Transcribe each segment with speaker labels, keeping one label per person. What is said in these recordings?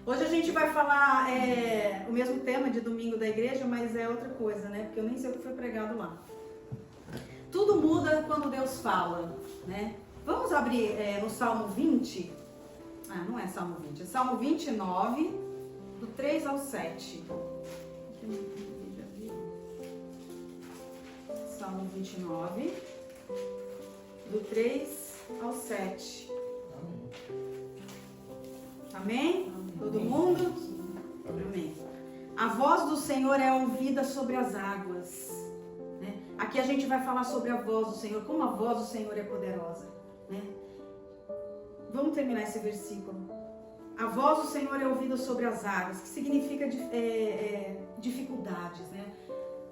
Speaker 1: Hoje a gente vai falar o mesmo tema de domingo da igreja, mas é outra coisa, né? Porque eu nem sei o que foi pregado lá. Tudo muda quando Deus fala, né? Vamos abrir no Salmo 20. Ah, não é Salmo 20, é Salmo 29, do 3 ao 7. Salmo 29, do 3 ao 7. Amém? Todo mundo? Amém. A voz do Senhor é ouvida sobre as águas. Né? Aqui a gente vai falar sobre a voz do Senhor, como a voz do Senhor é poderosa. Né? Vamos terminar esse versículo. A voz do Senhor é ouvida sobre as águas, que significa dificuldades, né?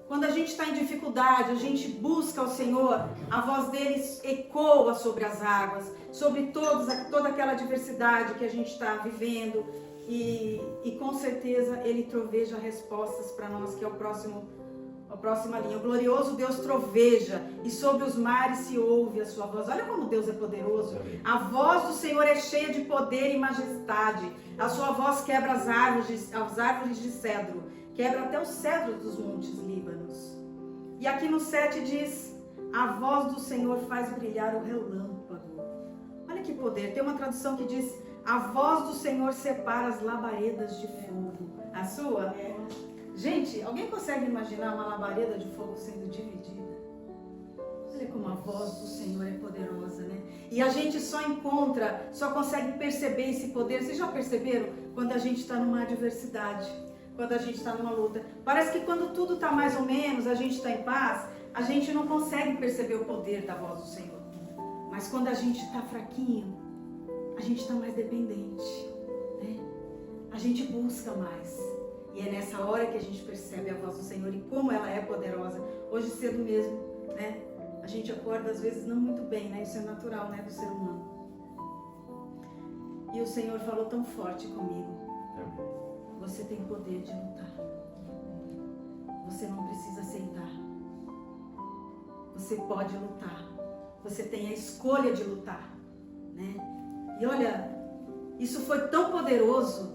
Speaker 1: Quando a gente está em dificuldade, a gente busca o Senhor, a voz dele ecoa sobre as águas, sobre toda aquela diversidade que a gente está vivendo e com certeza ele troveja respostas para nós, que é a próxima linha. O glorioso Deus troveja e sobre os mares se ouve a sua voz. Olha como Deus é poderoso. A voz do Senhor é cheia de poder e majestade. A sua voz quebra as árvores de cedro, quebra até os cedros dos montes Líbanos. E aqui no 7 diz: a voz do Senhor faz brilhar o relâmpago. Olha que poder. Tem uma tradução que diz: a voz do Senhor separa as labaredas de fogo. A sua? Gente, alguém consegue imaginar uma labareda de fogo sendo dividida? Olha como a voz do Senhor é poderosa, né? E a gente só consegue perceber esse poder. Vocês já perceberam? Quando a gente está numa adversidade, quando a gente está numa luta. Parece que quando tudo está mais ou menos, a gente está em paz, a gente não consegue perceber o poder da voz do Senhor. Mas quando a gente está fraquinho, a gente está mais dependente, né? A gente busca mais. E é nessa hora que a gente percebe a voz do Senhor e como ela é poderosa. Hoje cedo mesmo, né? A gente acorda às vezes não muito bem, né? Isso é natural, né? Do ser humano. E o Senhor falou tão forte comigo. Você tem poder de lutar. Você não precisa aceitar. Você pode lutar. Você tem a escolha de lutar, né? E olha, isso foi tão poderoso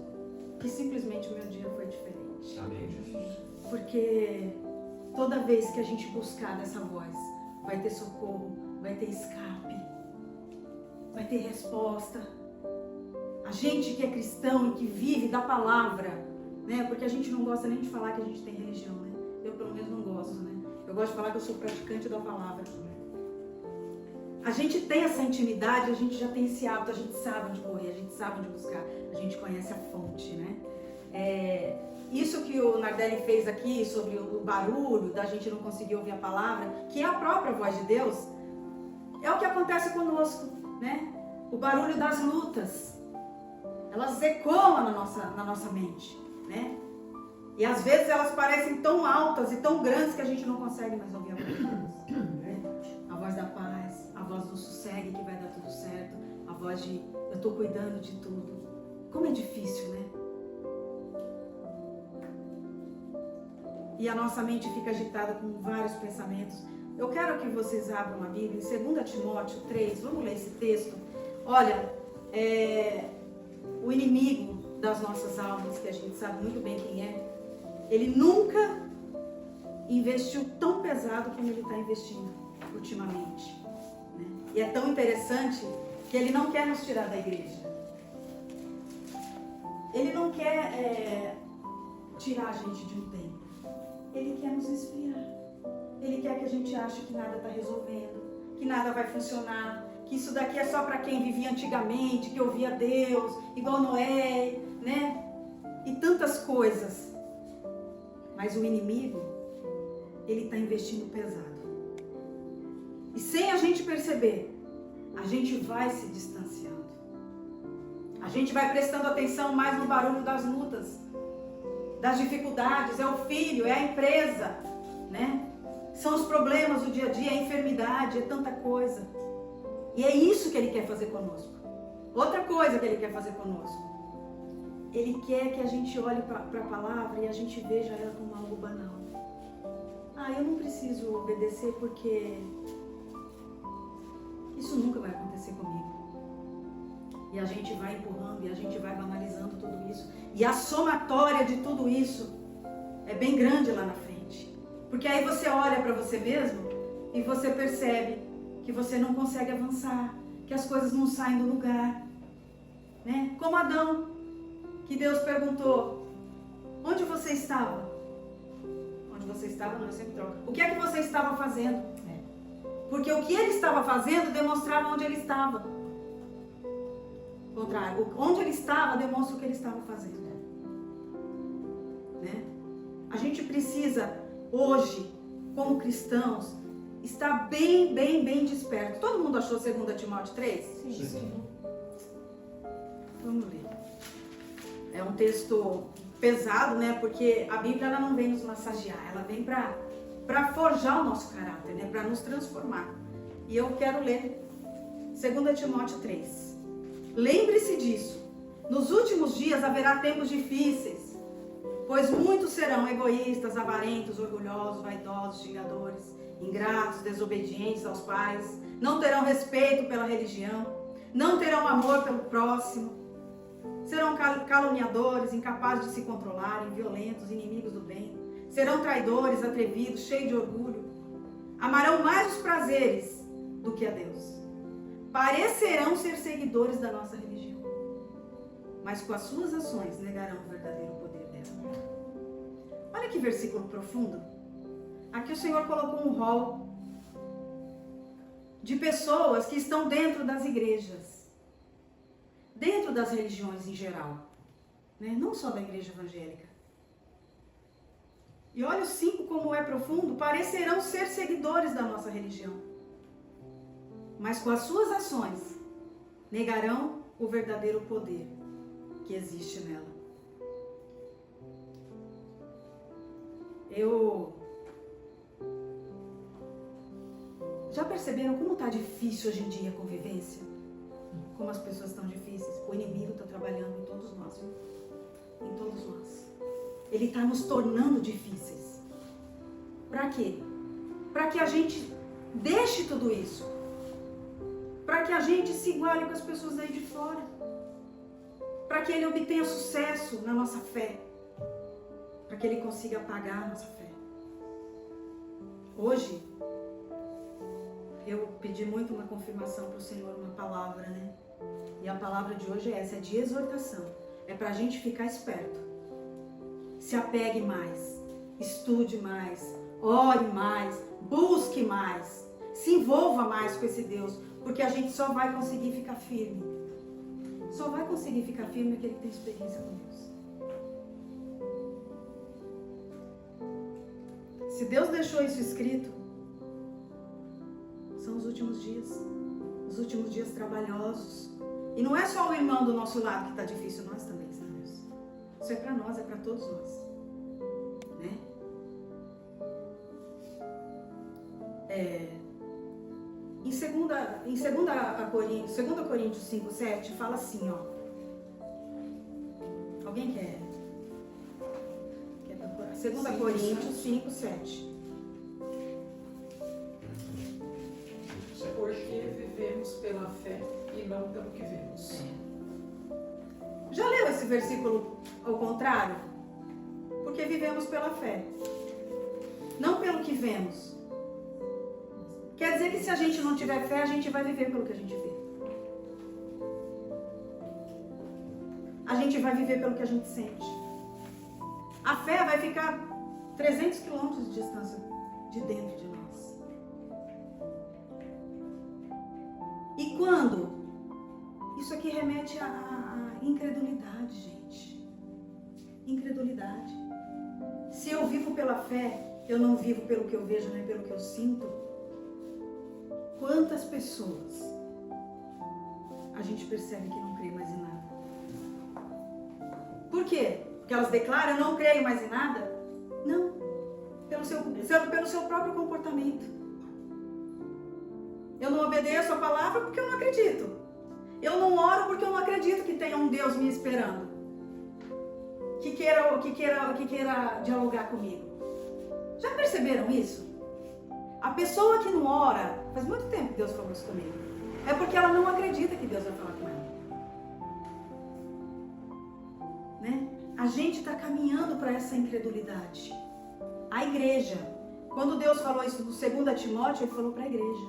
Speaker 1: que simplesmente o meu dia foi diferente.
Speaker 2: Amém, Jesus.
Speaker 1: Porque toda vez que a gente buscar nessa voz, vai ter socorro, vai ter escape, vai ter resposta. A gente que é cristão e que vive da palavra, né? Porque a gente não gosta nem de falar que a gente tem religião, né? Eu pelo menos não gosto, né? Eu gosto de falar que eu sou praticante da palavra. A gente tem essa intimidade, a gente já tem esse hábito, a gente sabe onde correr, a gente sabe onde buscar, a gente conhece a fonte, né? Isso que o Nardelli fez aqui sobre o barulho, da gente não conseguir ouvir a palavra, que é a própria voz de Deus, é o que acontece conosco, né? O barulho das lutas, elas ecoam na nossa mente, né? E às vezes elas parecem tão altas e tão grandes que a gente não consegue mais ouvir a voz de Deus, né? A voz da paz, a voz do sossegue que vai dar tudo certo, a voz de eu estou cuidando de tudo. Como é difícil, né? E a nossa mente fica agitada com vários pensamentos. Eu quero que vocês abram a Bíblia, em 2 Timóteo 3, vamos ler esse texto. Olha, o inimigo das nossas almas, que a gente sabe muito bem quem é, ele nunca investiu tão pesado como ele está investindo ultimamente, né? E é tão interessante que ele não quer nos tirar da igreja. Ele não quer tirar a gente de um tempo. Ele quer nos esfriar. Ele quer que a gente ache que nada está resolvendo, que nada vai funcionar, que isso daqui é só para quem vivia antigamente, que ouvia Deus, igual Noé, né? E tantas coisas. Mas o inimigo, ele está investindo pesado. E sem a gente perceber, a gente vai se distanciando. A gente vai prestando atenção mais no barulho das lutas, das dificuldades, é o filho, é a empresa, né? São os problemas do dia a dia, é a enfermidade, é tanta coisa. E é isso que ele quer fazer conosco. Outra coisa que ele quer fazer conosco. Ele quer que a gente olhe para a palavra e a gente veja ela como algo banal. Ah, eu não preciso obedecer porque isso nunca vai acontecer comigo. E a gente vai empurrando, e a gente vai banalizando tudo isso. E a somatória de tudo isso é bem grande lá na frente. Porque aí você olha para você mesmo e você percebe que você não consegue avançar, que as coisas não saem do lugar. Né? Como Adão, que Deus perguntou, onde você estava? Onde você estava, não, eu sempre troco. O que é que você estava fazendo? Porque o que ele estava fazendo demonstrava onde ele estava. Contrário, onde ele estava demonstra o que ele estava fazendo. Né? A gente precisa, hoje, como cristãos, estar bem desperto. Todo mundo achou 2 Timóteo 3?
Speaker 2: Sim.
Speaker 1: Vamos ler. É um texto pesado, né? Porque a Bíblia ela não vem nos massagear, ela vem para forjar o nosso caráter, né? Para nos transformar. E eu quero ler 2 Timóteo 3. Lembre-se disso. Nos últimos dias haverá tempos difíceis, pois muitos serão egoístas, avarentos, orgulhosos, vaidosos, xingadores, ingratos, desobedientes aos pais, não terão respeito pela religião, não terão amor pelo próximo, serão caluniadores, incapazes de se controlarem, violentos, inimigos do bem, serão traidores, atrevidos, cheios de orgulho, amarão mais os prazeres do que a Deus. Parecerão ser seguidores da nossa religião, mas com as suas ações negarão o verdadeiro poder dela. Olha que versículo profundo. Aqui o Senhor colocou um rol de pessoas que estão dentro das igrejas, dentro das religiões em geral, né? Não só da igreja evangélica. E olha o 5 como é profundo. Parecerão ser seguidores da nossa religião, mas com as suas ações negarão o verdadeiro poder que existe nela. Já perceberam como está difícil hoje em dia a convivência? Como as pessoas estão difíceis? O inimigo está trabalhando em todos nós, viu? Em todos nós. Ele está nos tornando difíceis. Para quê? Para que a gente deixe tudo isso. Para que a gente se iguale com as pessoas aí de fora. Para que ele obtenha sucesso na nossa fé. Para que ele consiga apagar a nossa fé. Hoje, eu pedi muito uma confirmação para o Senhor, uma palavra, né? E a palavra de hoje é essa, é de exortação. É para a gente ficar esperto. Se apegue mais, estude mais, ore mais, busque mais, se envolva mais com esse Deus, porque a gente só vai conseguir ficar firme. Só vai conseguir ficar firme aquele que tem experiência com Deus. Se Deus deixou isso escrito, são os últimos dias trabalhosos. E não é só o irmão do nosso lado que está difícil, nós também estamos. Isso é para nós, é para todos nós. Né? Em 2 Coríntios 5:7 fala assim, ó. Alguém quer procurar? 2 Coríntios 5:7.
Speaker 2: Porque vivemos pela fé e não pelo que vemos.
Speaker 1: Já leu esse versículo ao contrário? Porque vivemos pela fé, não pelo que vemos. Quer dizer que se a gente não tiver fé, a gente vai viver pelo que a gente vê. A gente vai viver pelo que a gente sente. A fé vai ficar 300 quilômetros de distância de dentro de nós. E quando? Isso aqui remete à incredulidade, gente. Incredulidade. Se eu vivo pela fé, eu não vivo pelo que eu vejo, nem pelo que eu sinto. Quantas pessoas a gente percebe que não crê mais em nada? Por quê? Porque elas declaram, eu não creio mais em nada? Não. Pelo seu próprio comportamento. Eu não obedeço a palavra porque eu não acredito. Eu não oro porque eu não acredito que tenha um Deus me esperando. Que queira dialogar comigo. Já perceberam isso? A pessoa que não ora, faz muito tempo que Deus falou isso comigo. É porque ela não acredita que Deus vai falar com ela. a gente está caminhando para essa incredulidade. A igreja, quando Deus falou isso no 2 Timóteo, Ele falou para a igreja.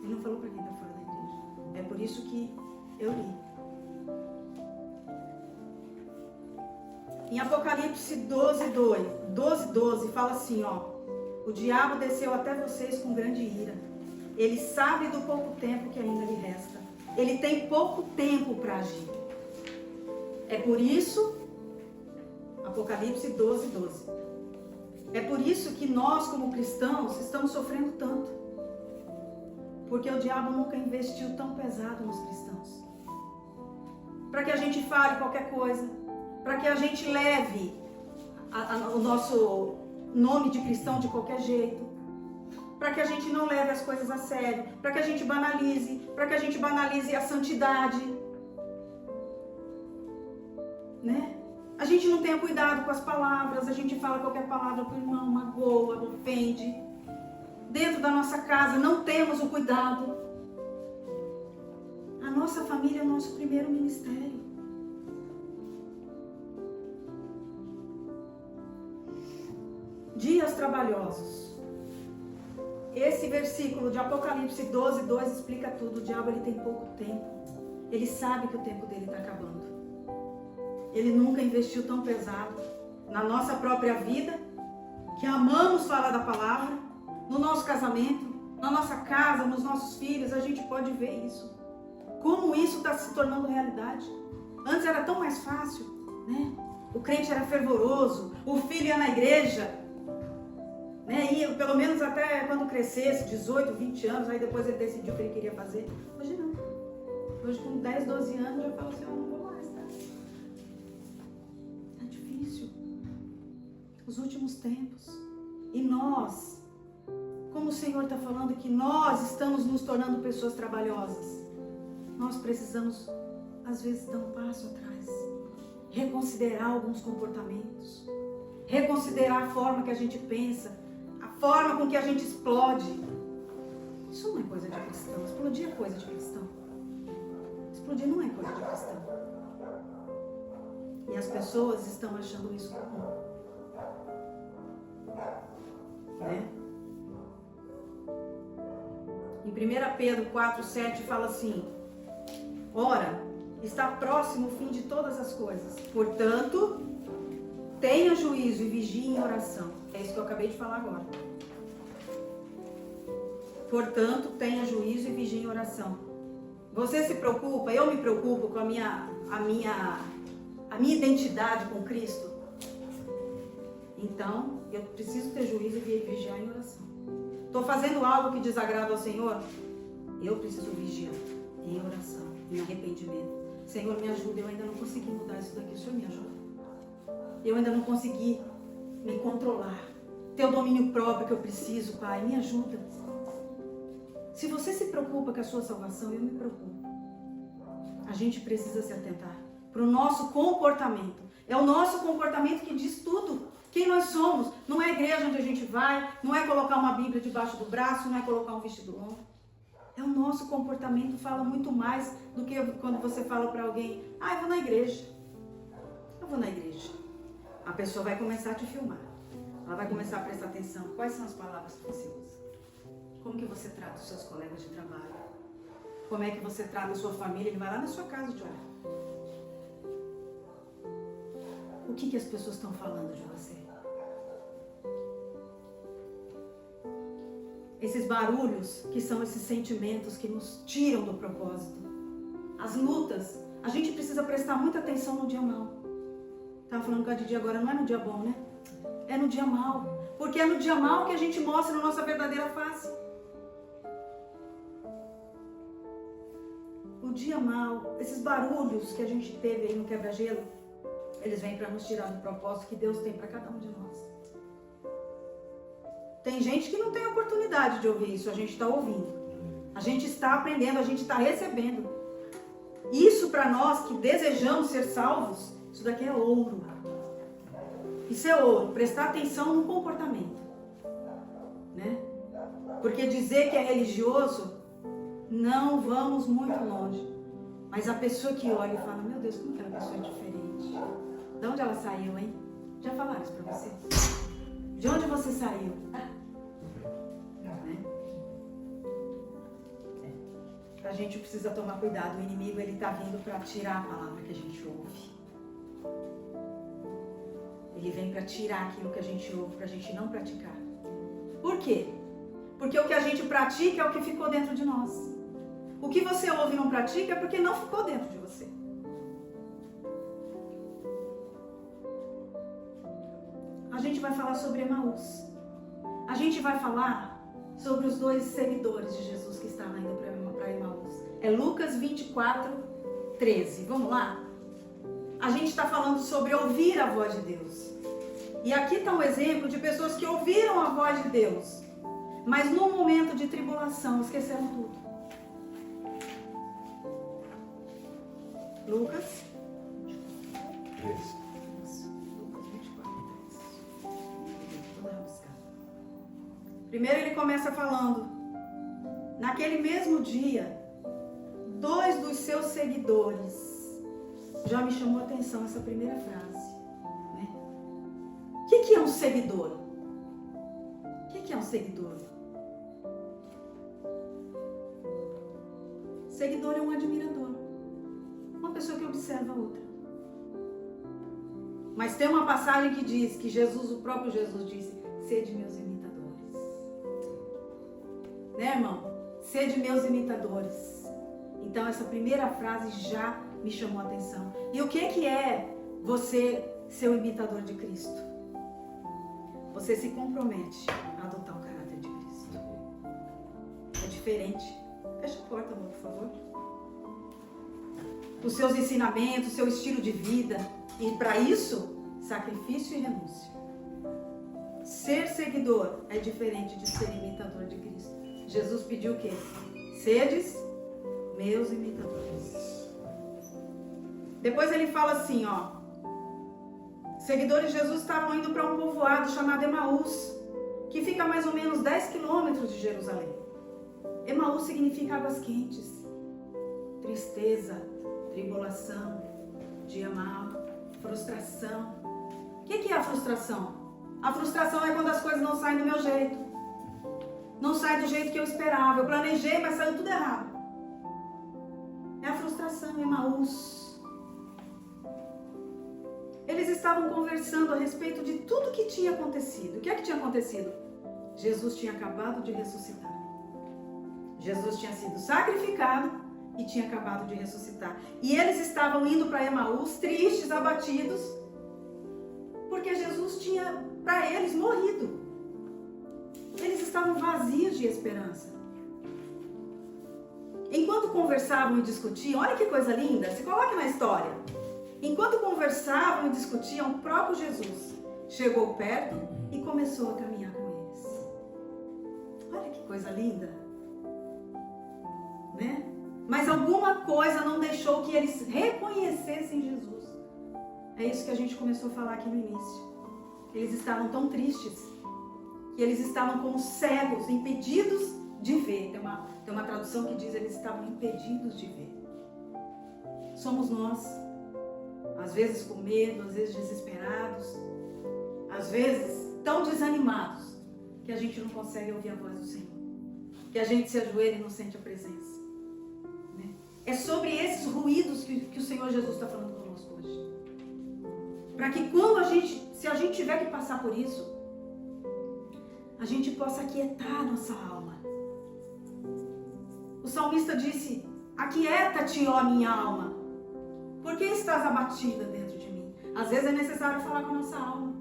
Speaker 1: Ele não falou para quem está fora da igreja. É por isso que eu li. Em Apocalipse 12, fala assim, ó: o diabo desceu até vocês com grande ira. Ele sabe do pouco tempo que ainda lhe resta. Ele tem pouco tempo para agir. É por isso, Apocalipse 12. É por isso que nós, como cristãos, estamos sofrendo tanto. Porque o diabo nunca investiu tão pesado nos cristãos. Para que a gente fale qualquer coisa, para que a gente leve o nosso nome de cristão de qualquer jeito, para que a gente não leve as coisas a sério, para que a gente banalize a santidade, né? A gente não tenha cuidado com as palavras, a gente fala qualquer palavra para o irmão, magoa, ofende. Dentro da nossa casa não temos o cuidado. A nossa família é o nosso primeiro ministério. Dias trabalhosos. Esse versículo de Apocalipse 12 explica tudo. O diabo, ele tem pouco tempo. Ele sabe que o tempo dele está acabando. Ele nunca investiu tão pesado na nossa própria vida, que amamos falar da palavra, no nosso casamento, na nossa casa, nos nossos filhos. A gente pode ver isso. Como isso está se tornando realidade. Antes era tão mais fácil, né? O crente era fervoroso, o filho ia na igreja, né? Ia pelo menos até quando crescesse, 18, 20 anos, aí depois ele decidiu o que ele queria fazer. Hoje não. Hoje com 10, 12 anos já fala assim, eu não vou mais, tá? É difícil. Os últimos tempos. E nós, como o Senhor está falando que nós estamos nos tornando pessoas trabalhosas, nós precisamos, às vezes, dar um passo atrás, reconsiderar alguns comportamentos, reconsiderar a forma que a gente pensa, a forma com que a gente explode. Isso não é coisa de cristão. Explodir é coisa de cristão. Explodir não é coisa de cristão. E as pessoas estão achando isso comum, né? Em 1 Pedro 4:7 fala assim: ora, está próximo o fim de todas as coisas. Portanto, tenha juízo e vigie em oração. É isso que eu acabei de falar agora. Portanto, tenha juízo e vigie em oração. Você se preocupa, eu me preocupo com a minha identidade com Cristo. Então, eu preciso ter juízo e vigiar em oração. Estou fazendo algo que desagrada ao Senhor? Eu preciso vigiar em oração, em arrependimento. Senhor, me ajuda, eu ainda não consegui mudar isso daqui, o Senhor me ajuda. Eu ainda não consegui me controlar, ter o domínio próprio que eu preciso, Pai, me ajuda. Se você se preocupa com a sua salvação, eu me preocupo. A gente precisa se atentar para o nosso comportamento. É o nosso comportamento que diz tudo. Quem nós somos. Não é a igreja onde a gente vai, não é colocar uma Bíblia debaixo do braço, não é colocar um vestido longo. É o nosso comportamento, fala muito mais do que quando você fala para alguém: ah, eu vou na igreja. Eu vou na igreja. A pessoa vai começar a te filmar. Ela vai começar a prestar atenção. Quais são as palavras que você usa? Como que você trata os seus colegas de trabalho? Como é que você trata a sua família? Ele vai lá na sua casa te olhar. O que as pessoas estão falando de você? Esses barulhos, que são esses sentimentos que nos tiram do propósito. As lutas, a gente precisa prestar muita atenção no dia mau. Estava falando com a Didi agora, não é no dia bom, né? É no dia mau. Porque é no dia mau que a gente mostra a nossa verdadeira face. O dia mau, esses barulhos que a gente teve aí no quebra-gelo, eles vêm para nos tirar do propósito que Deus tem para cada um de nós. Tem gente que não tem oportunidade de ouvir isso, a gente está ouvindo. A gente está aprendendo, a gente está recebendo. Isso para nós que desejamos ser salvos, isso daqui é ouro. Isso é ouro, prestar atenção no comportamento, né? Porque dizer que é religioso, não vamos muito longe. Mas a pessoa que olha e fala: meu Deus, como aquela pessoa é diferente. De onde ela saiu, hein? Já falaram isso pra você? De onde você saiu? Né? A gente precisa tomar cuidado. O inimigo, ele tá vindo para tirar a palavra que a gente ouve. Ele vem para tirar aquilo que a gente ouve, pra gente não praticar. Por quê? Porque o que a gente pratica é o que ficou dentro de nós. O que você ouve e não pratica é porque não ficou dentro de você. A gente vai falar sobre Emaús. A gente vai falar sobre os 2 seguidores de Jesus que estavam indo para Emaús. É Lucas 24, 13. Vamos lá? A gente está falando sobre ouvir a voz de Deus. E aqui está um exemplo de pessoas que ouviram a voz de Deus, mas num momento de tribulação esqueceram tudo. Lucas
Speaker 3: 13.
Speaker 1: Primeiro ele começa falando: naquele mesmo dia, 2 dos seus seguidores. Já me chamou a atenção essa primeira frase, né? O que é um seguidor? O que é um seguidor? Seguidor é um admirador, uma pessoa que observa a outra. Mas tem uma passagem que diz que Jesus, o próprio Jesus disse: sede meus imitadores. Né, irmão? Sede meus imitadores. Então essa primeira frase já me chamou a atenção. E o que é você ser o imitador de Cristo? Você se compromete a adotar o caráter de Cristo. É diferente. Fecha a porta, amor, por favor. Os seus ensinamentos, o seu estilo de vida. E para isso, sacrifício e renúncia. Ser seguidor é diferente de ser imitador de Cristo. Jesus pediu o quê? Sedes meus imitadores. Depois ele fala assim, ó. Seguidores de Jesus estavam indo para um povoado chamado Emaús, que fica a mais ou menos 10 quilômetros de Jerusalém. Emaús significa águas quentes, tristeza, tribulação, dia mau, frustração. O que é a frustração? A frustração é quando as coisas não saem do meu jeito. Não saem do jeito que eu esperava. Eu planejei, mas saiu tudo errado. É a frustração, Emaús. Eles estavam conversando a respeito de tudo que tinha acontecido. O que é que tinha acontecido? Jesus tinha acabado de ressuscitar. Jesus tinha sido sacrificado e tinha acabado de ressuscitar. E eles estavam indo para Emaús, tristes, abatidos, porque Jesus tinha, para eles, morrido. Eles estavam vazios de esperança. Enquanto conversavam e discutiam, olha que coisa linda, se coloque na história. Enquanto conversavam e discutiam, o próprio Jesus chegou perto e começou a caminhar com eles. Olha que coisa linda, né? Mas alguma coisa não deixou que eles reconhecessem Jesus. É isso que a gente começou a falar aqui no início. Eles estavam tão tristes que eles estavam como cegos, impedidos de ver. Tem uma tradução que diz que eles estavam impedidos de ver. Somos nós. Às vezes com medo, às vezes desesperados, às vezes tão desanimados que a gente não consegue ouvir a voz do Senhor, que a gente se ajoelha e não sente a presença, né? É sobre esses ruídos que o Senhor Jesus está falando conosco hoje, para que quando se a gente tiver que passar por isso, a gente possa aquietar a nossa alma. O salmista disse: aquieta-te, ó minha alma. Por que estás abatida dentro de mim? Às vezes é necessário falar com a nossa alma.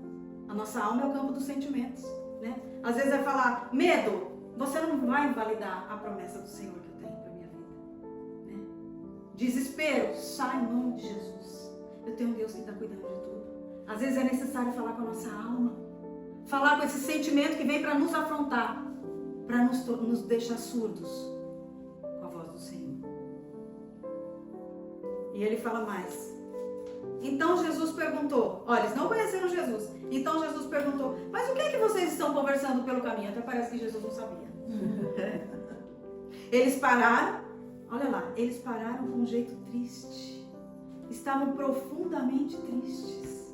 Speaker 1: A nossa alma é o campo dos sentimentos, né? Às vezes é falar: medo, você não vai invalidar a promessa do Senhor que eu tenho para minha vida, né? Desespero, sai em nome de Jesus. Eu tenho um Deus que está cuidando de tudo. Às vezes é necessário falar com a nossa alma. Falar com esse sentimento que vem para nos afrontar, para nos deixar surdos com a voz do Senhor. E ele fala mais. Então Jesus perguntou, olha, eles não conheceram Jesus. Então Jesus perguntou: mas o que é que vocês estão conversando pelo caminho? Até parece que Jesus não sabia. Eles pararam, olha lá, eles pararam com um jeito triste. Estavam profundamente tristes.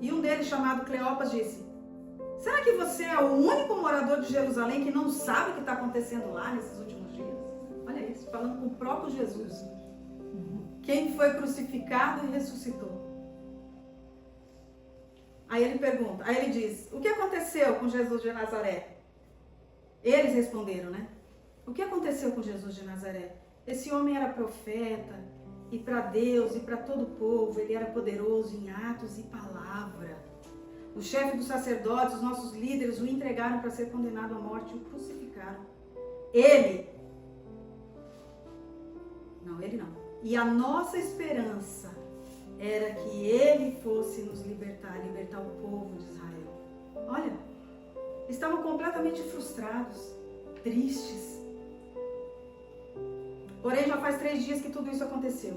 Speaker 1: E um deles, chamado Cleopas, disse: será que você é o único morador de Jerusalém que não sabe o que está acontecendo lá nesses últimos dias? Olha isso, falando com o próprio Jesus, quem foi crucificado e ressuscitou. Aí ele pergunta, aí ele diz: o que aconteceu com Jesus de Nazaré? Eles responderam, né? O que aconteceu com Jesus de Nazaré? Esse homem era profeta, e para Deus e para todo o povo, ele era poderoso em atos e palavra. O chefe dos sacerdotes, os nossos líderes, o entregaram para ser condenado à morte e o crucificaram. Ele não. E a nossa esperança era que ele fosse nos libertar o povo de Israel. Olha, estavam completamente frustrados, tristes. Porém, já faz 3 dias que tudo isso aconteceu.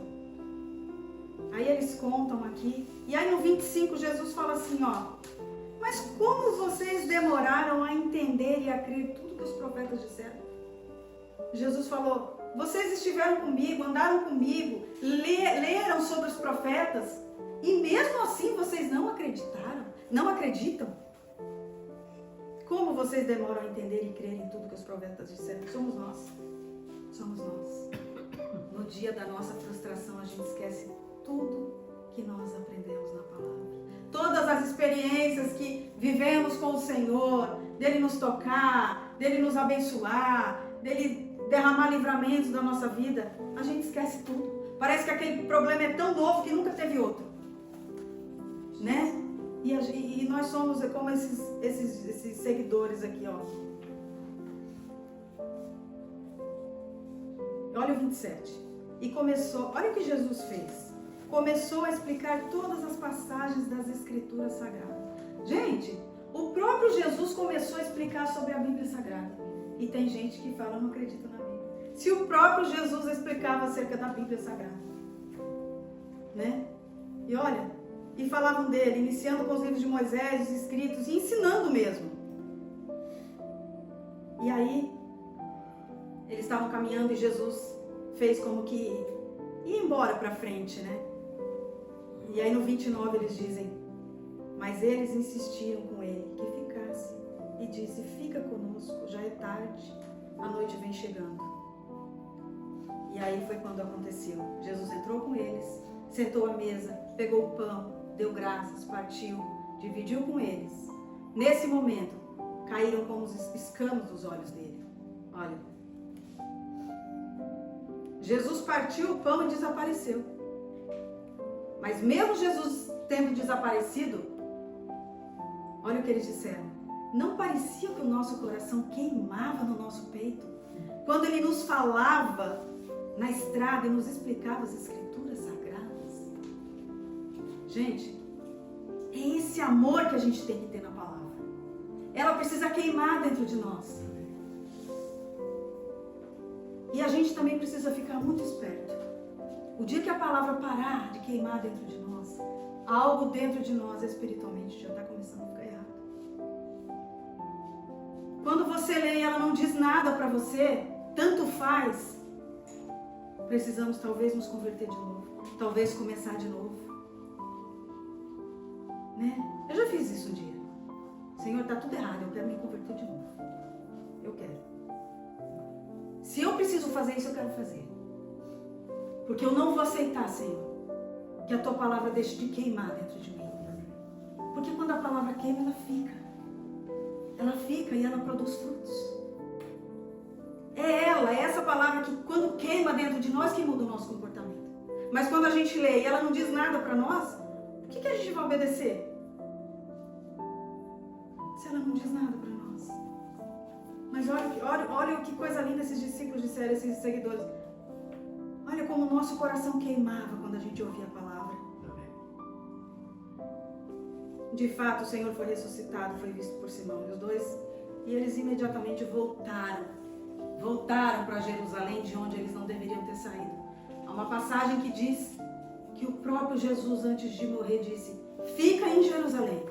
Speaker 1: Aí eles contam aqui. E aí no 25, Jesus fala assim, ó: mas como vocês demoraram a entender e a crer tudo que os profetas disseram? Jesus falou: vocês estiveram comigo, andaram comigo, leram sobre os profetas, e mesmo assim vocês não acreditaram, não acreditam? Como vocês demoram a entender e crer em tudo que os profetas disseram? Somos nós. No dia da nossa frustração, a gente esquece tudo que nós aprendemos na palavra. Todas as experiências que vivemos com o Senhor, dele nos tocar, dele nos abençoar, dele derramar livramentos da nossa vida, a gente esquece tudo. Parece que aquele problema é tão novo que nunca teve outro, né? E nós somos como esses seguidores aqui, ó. Olha o 27. E começou, olha o que Jesus fez. Começou a explicar todas as passagens das Escrituras Sagradas. Gente, o próprio Jesus começou a explicar sobre a Bíblia Sagrada. E tem gente que fala: não acredita na Bíblia. Se o próprio Jesus explicava acerca da Bíblia Sagrada, né? E olha, e falavam dele, iniciando com os livros de Moisés, os escritos, e ensinando mesmo. E aí, eles estavam caminhando e Jesus fez como que ia embora para frente, né? E aí no 29 eles dizem: mas eles insistiram com ele que ficasse, e disse: fica conosco, já é tarde, a noite vem chegando. E aí foi quando aconteceu. Jesus entrou com eles, sentou à mesa, pegou o pão, deu graças, partiu, dividiu com eles. Nesse momento, caíram como os escamas dos olhos dele. Olha, Jesus partiu o pão e desapareceu. Mas mesmo Jesus tendo desaparecido, olha o que eles disseram: não parecia que o nosso coração queimava no nosso peito quando ele nos falava na estrada e nos explicava as Escrituras Sagradas? Gente, é esse amor que a gente tem que ter na palavra. Ela precisa queimar dentro de nós. E a gente também precisa ficar muito esperto. O dia que a palavra parar de queimar dentro de nós, algo dentro de nós espiritualmente já está começando a ficar errado. Quando você lê e ela não diz nada para você, tanto faz. Precisamos talvez nos converter de novo. Talvez começar de novo. Né? Eu já fiz isso um dia. Senhor, está tudo errado, eu quero me converter de novo. Eu quero. Se eu preciso fazer isso, eu quero fazer. Porque eu não vou aceitar, Senhor, que a Tua palavra deixe de queimar dentro de mim. Porque quando a palavra queima, ela fica. Ela fica e ela produz frutos. É essa palavra que quando queima dentro de nós, que muda o nosso comportamento. Mas quando a gente lê e ela não diz nada para nós, o que a gente vai obedecer? Se ela não diz nada para nós. Mas olha que coisa linda esses discípulos disseram, esses seguidores. Olha como o nosso coração queimava quando a gente ouvia a palavra. De fato, o Senhor foi ressuscitado, foi visto por Simão e os dois. E eles imediatamente voltaram para Jerusalém, de onde eles não deveriam ter saído. Há uma passagem que diz que o próprio Jesus, antes de morrer, disse: fica em Jerusalém,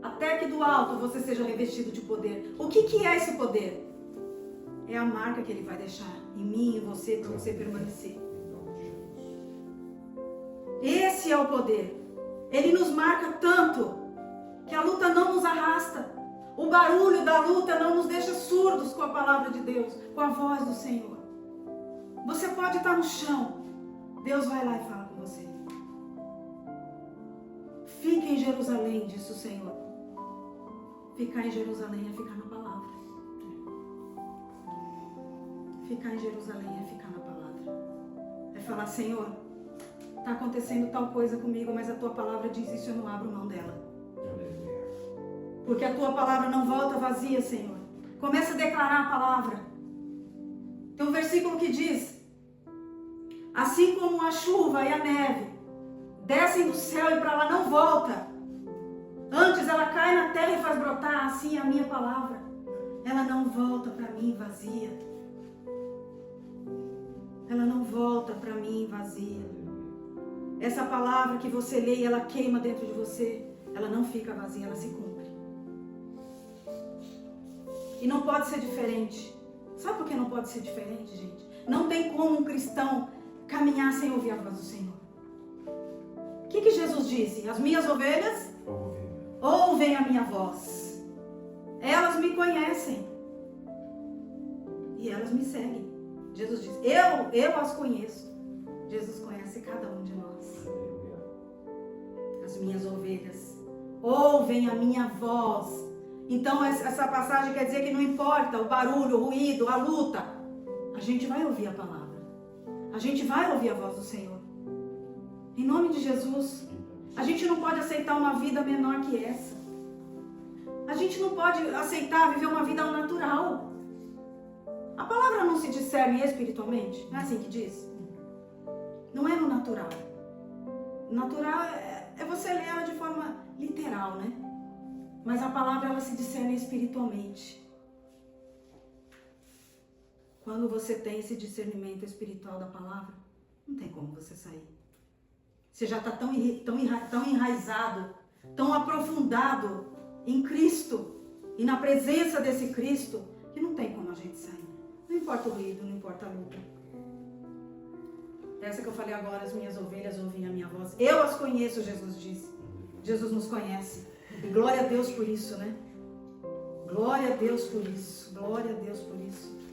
Speaker 1: até que do alto você seja revestido de poder. O que é esse poder? É a marca que ele vai deixar em mim e em você, para você permanecer. Esse é o poder. Ele nos marca tanto que a luta não nos arrasta. O barulho da luta não nos deixa surdos com a palavra de Deus, com a voz do Senhor. Você pode estar no chão, Deus vai lá e fala com você. Fique em Jerusalém, disse o Senhor. Ficar em Jerusalém é ficar na palavra. Ficar em Jerusalém é ficar na palavra. É falar, Senhor, está acontecendo tal coisa comigo, mas a tua palavra diz isso, eu não abro mão dela. Porque a tua palavra não volta vazia, Senhor. Começa a declarar a palavra. Tem um versículo que diz: assim como a chuva e a neve descem do céu e para lá não volta, antes ela cai na terra e faz brotar, assim é a minha palavra. Ela não volta para mim vazia. Ela não volta para mim vazia. Essa palavra que você lê e ela queima dentro de você, ela não fica vazia, ela se cumpre. E não pode ser diferente. Sabe por que não pode ser diferente, gente? Não tem como um cristão caminhar sem ouvir a voz do Senhor. O que Jesus disse? As minhas ovelhas ouvem a minha voz. Elas me conhecem. E elas me seguem. Jesus diz, eu as conheço. Jesus conhece cada um de nós. As minhas ovelhas ouvem a minha voz. Então essa passagem quer dizer que não importa o barulho, o ruído, a luta, a gente vai ouvir a palavra. A gente vai ouvir a voz do Senhor. Em nome de Jesus. A gente não pode aceitar uma vida menor que essa. A gente não pode aceitar viver uma vida ao natural. A palavra não se discerne espiritualmente? Não é assim que diz? Não é no natural. O natural é você ler ela de forma literal, né? Mas a palavra ela se discerne espiritualmente. Quando você tem esse discernimento espiritual da palavra, não tem como você sair. Você já está tão enraizado, tão aprofundado em Cristo e na presença desse Cristo, que não tem como a gente sair. Não importa o ruído, não importa a luta. Essa que eu falei agora, as minhas ovelhas ouvem a minha voz. Eu as conheço, Jesus disse. Jesus nos conhece. E glória a Deus por isso, né? Glória a Deus por isso. Glória a Deus por isso.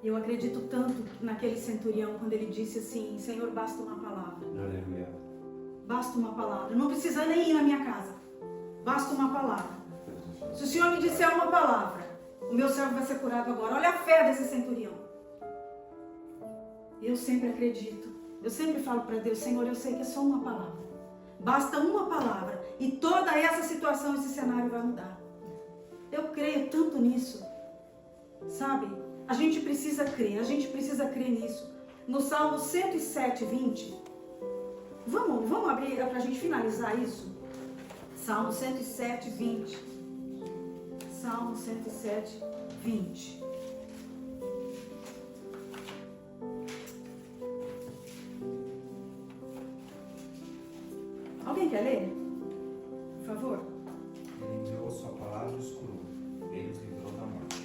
Speaker 1: Eu acredito tanto naquele centurião, quando ele disse assim, Senhor, basta uma palavra.
Speaker 3: Aleluia.
Speaker 1: Basta uma palavra. Não precisa nem ir na minha casa. Basta uma palavra. Se o Senhor me disser uma palavra, o meu servo vai ser curado agora. Olha a fé desse centurião. Eu sempre acredito. Eu sempre falo para Deus, Senhor, eu sei que é só uma palavra. Basta uma palavra. E toda essa situação, esse cenário vai mudar. Eu creio tanto nisso. Sabe? A gente precisa crer nisso. No Salmo 107, 20. Vamos abrir para a gente finalizar isso? Salmo 107, 20. Salmo 107, 20. Alguém quer ler? Por favor.
Speaker 3: Ele enviou a sua palavra e os curou. Ele os livrou da morte.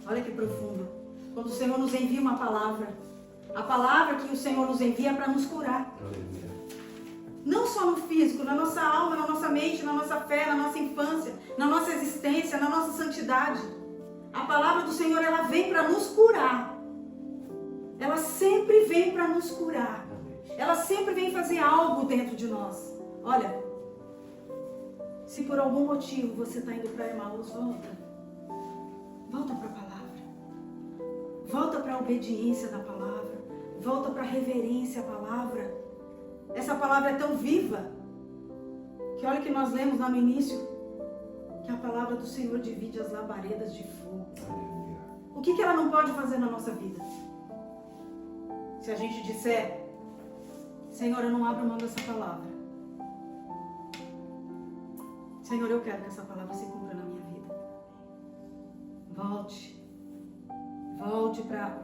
Speaker 1: Olha que profundo. Quando o Senhor nos envia uma palavra, a palavra que o Senhor nos envia é para nos curar.
Speaker 3: Aleluia.
Speaker 1: Não só no físico, na nossa alma, na nossa mente, na nossa fé, na nossa infância, na nossa existência, na nossa santidade. A palavra do Senhor, ela vem para nos curar. Ela sempre vem para nos curar. Ela sempre vem fazer algo dentro de nós. Olha, se por algum motivo você está indo para Emaús, volta para a palavra. Volta para a obediência da palavra. Volta para a reverência à palavra. Essa palavra é tão viva que olha que nós lemos lá no início, que a palavra do Senhor divide as labaredas de fogo.
Speaker 3: Aleluia.
Speaker 1: O que ela não pode fazer na nossa vida? Se a gente disser, Senhor, eu não abro mão dessa palavra. Senhor, eu quero que essa palavra se cumpra na minha vida.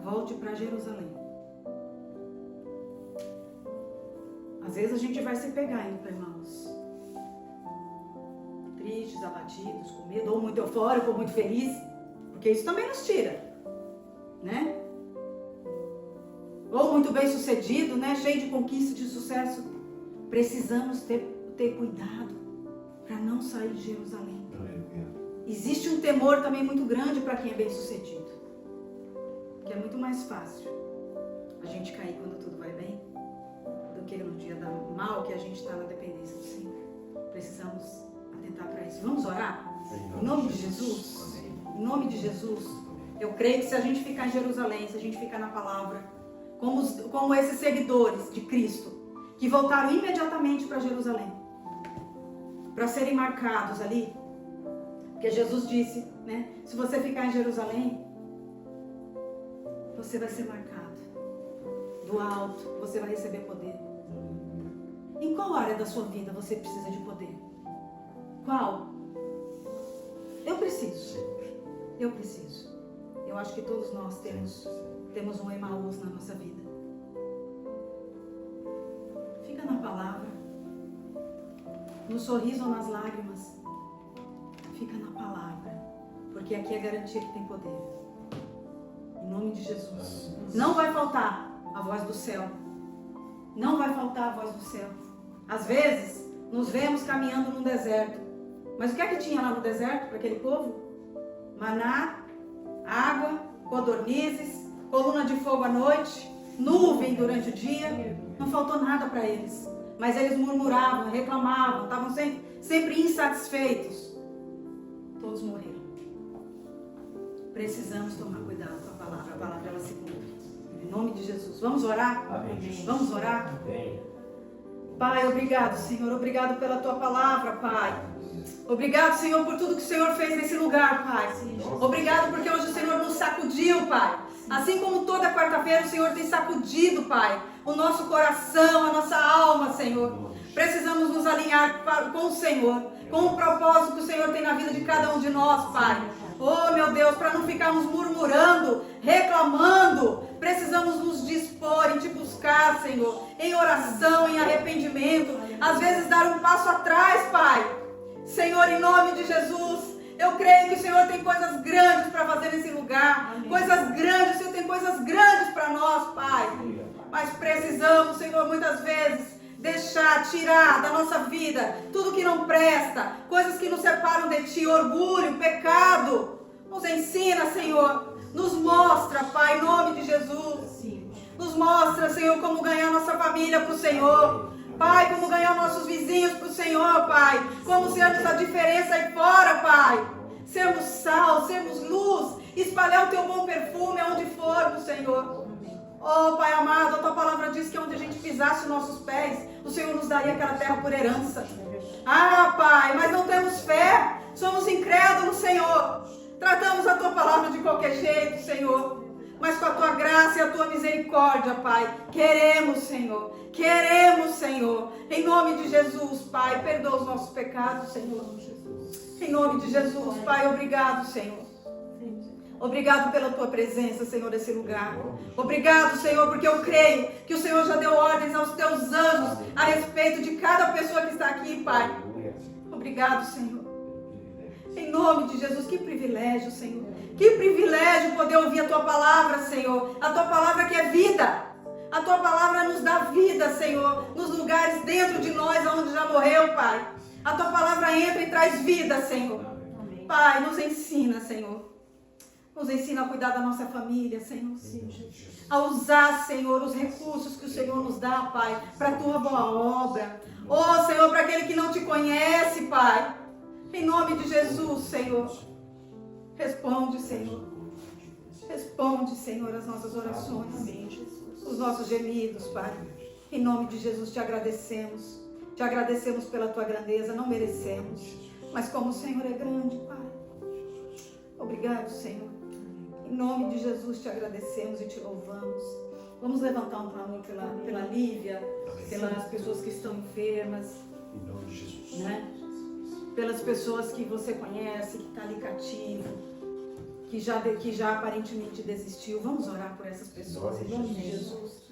Speaker 1: Volte para Jerusalém. Às vezes a gente vai se pegar indo para Emaús. Tristes, abatidos, com medo, ou muito eufórico, ou muito feliz. Porque isso também nos tira, né? muito bem sucedido, né? Cheio de conquista e de sucesso. Precisamos ter cuidado para não sair de Jerusalém. Existe um temor também muito grande para quem é bem sucedido. Que é muito mais fácil a gente cair quando tudo vai bem do que no dia da mal que a gente está na dependência do Senhor. Precisamos atentar para isso. Vamos orar? Em nome de Jesus. Em nome de Jesus. Eu creio que se a gente ficar em Jerusalém, se a gente ficar na palavra, como esses seguidores de Cristo, que voltaram imediatamente para Jerusalém, para serem marcados ali, porque Jesus disse, né? Se você ficar em Jerusalém, você vai ser marcado. Do alto, você vai receber poder. Em qual área da sua vida você precisa de poder? Qual? Eu preciso. Eu preciso. Eu acho que todos nós temos um Emaús na nossa vida. Fica na palavra. No sorriso ou nas lágrimas. Fica na palavra. Porque aqui é garantia que tem poder. Em nome de Jesus. Não vai faltar a voz do céu. Não vai faltar a voz do céu. Às vezes, nos vemos caminhando num deserto. Mas o que é que tinha lá no deserto para aquele povo? Maná, água, codornizes, coluna de fogo à noite, nuvem durante o dia. Não faltou nada para eles. Mas eles murmuravam, reclamavam, estavam sempre insatisfeitos. Todos morreram. Precisamos tomar cuidado com a palavra ela se cumpre. Em nome de Jesus. Vamos orar?
Speaker 3: Amém.
Speaker 1: Vamos orar?
Speaker 3: Amém.
Speaker 1: Pai, obrigado, Senhor. Obrigado pela tua palavra, Pai. Obrigado, Senhor, por tudo que o Senhor fez nesse lugar, Pai. Obrigado porque hoje o Senhor nos sacudiu, Pai. Assim como toda quarta-feira o Senhor tem sacudido, Pai, o nosso coração, a nossa alma, Senhor. Precisamos nos alinhar com o Senhor, com o propósito que o Senhor tem na vida de cada um de nós, Pai. Oh, meu Deus, para não ficarmos murmurando, reclamando, precisamos nos dispor em te buscar, Senhor, em oração, em arrependimento, às vezes dar um passo atrás, Pai. Senhor, em nome de Jesus, eu creio que o Senhor tem coisas grandes para fazer nesse lugar. Amém. Coisas grandes, o Senhor tem coisas grandes para nós, Pai. Mas precisamos, Senhor, muitas vezes tirar da nossa vida tudo que não presta, coisas que nos separam de Ti, orgulho, pecado. Nos ensina, Senhor, nos mostra, Pai, em nome de Jesus. Nos mostra, Senhor, como ganhar nossa família para o Senhor. Pai, como ganhar nossos vizinhos para o Senhor, Pai. Como sermos a diferença aí fora, Pai. Sermos sal, sermos luz, espalhar o Teu bom perfume aonde formos, Senhor. Oh, Pai amado, a Tua palavra diz que onde a gente pisasse os nossos pés, o Senhor nos daria aquela terra por herança. Ah, Pai, mas não temos fé, somos incrédulos, Senhor. Tratamos a Tua palavra de qualquer jeito, Senhor. Mas com a Tua graça e a Tua misericórdia, Pai, queremos, Senhor. Queremos, Senhor. Em nome de Jesus, Pai, perdoa os nossos pecados, Senhor. Em nome de Jesus, Pai, obrigado, Senhor. Obrigado pela Tua presença, Senhor, nesse lugar. Obrigado, Senhor, porque eu creio que o Senhor já deu ordens aos Teus anjos a respeito de cada pessoa que está aqui, Pai. Obrigado, Senhor. Em nome de Jesus, que privilégio, Senhor. Que privilégio poder ouvir a Tua palavra, Senhor. A Tua palavra que é vida. A Tua palavra nos dá vida, Senhor, nos lugares dentro de nós onde já morreu, Pai. A Tua palavra entra e traz vida, Senhor. Pai, nos ensina, Senhor. Nos ensina a cuidar da nossa família, Senhor. A usar, Senhor, os recursos que o Senhor nos dá, Pai, para a Tua boa obra. Oh, Senhor, para aquele que não Te conhece, Pai. Em nome de Jesus, Senhor. Responde, Senhor. Responde, Senhor, as nossas orações. Os nossos gemidos, Pai. Em nome de Jesus, Te agradecemos. Te agradecemos pela Tua grandeza. Não merecemos. Mas como o Senhor é grande, Pai. Obrigado, Senhor. Em nome de Jesus, Te agradecemos e Te louvamos. Vamos levantar um clamor pela Lívia, pelas pessoas que estão enfermas.
Speaker 3: Em nome de Jesus.
Speaker 1: Né? Pelas pessoas que você conhece, que está ali cativo, que já aparentemente desistiu. Vamos orar por essas pessoas, em nome de Jesus.